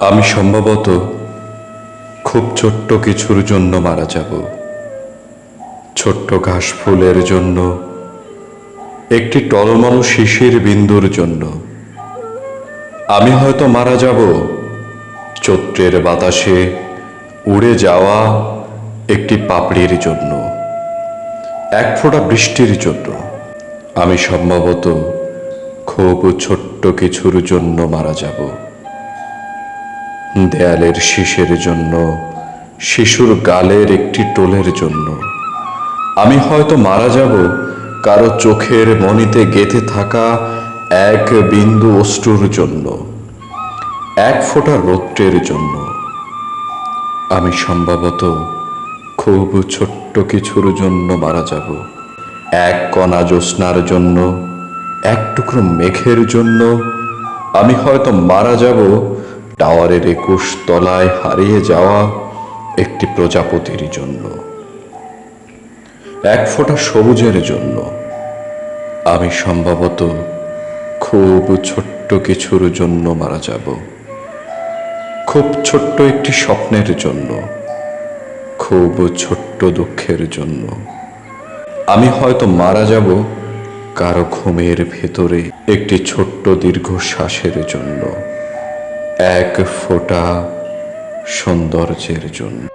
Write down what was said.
আমি সম্ভবত খুব ছোট্ট কিছুর জন্য মারা যাব। ছোট্ট ঘাস ফুলের জন্য, একটি টলমল শিশির বিন্দুর জন্য। আমি হয়তো মারা যাব চৈত্রের বাতাসে উড়ে যাওয়া একটি পাপড়ির জন্য, এক ফোঁটা বৃষ্টির জন্য। আমি সম্ভবত খুব ছোট্ট কিছুর জন্য মারা যাব। দেয়ালের শীষের জন্য, শিশুর গালের একটি টোলের জন্য। আমি হয়তো মারা যাব কারো চোখের মণিতে গেঁথে থাকা এক বিন্দু অশ্রুর জন্য, এক ফোঁটা রৌদ্রের জন্য। আমি সম্ভবত খুব ছোট্ট কিছুর জন্য মারা যাব। এক কণা জ্যোৎস্নার জন্য, এক টুকরো মেঘের জন্য। আমি হয়তো মারা যাব টাওয়ারের 21 তলায় হারিয়ে যাওয়া একটি প্রজাপতির জন্য, এক ফোঁটা সবুজের জন্য। আমি সম্ভবত খুব ছোট্ট কিছুর জন্য মারা যাব, খুব ছোট্ট একটি স্বপ্নের জন্য, খুব ছোট্ট দুঃখের জন্য। আমি হয়তো মারা যাব কারো ঘুমের ভেতরে একটি ছোট্ট দীর্ঘশ্বাসের জন্য, এক ফোঁটা সৌন্দর্যের জন্য।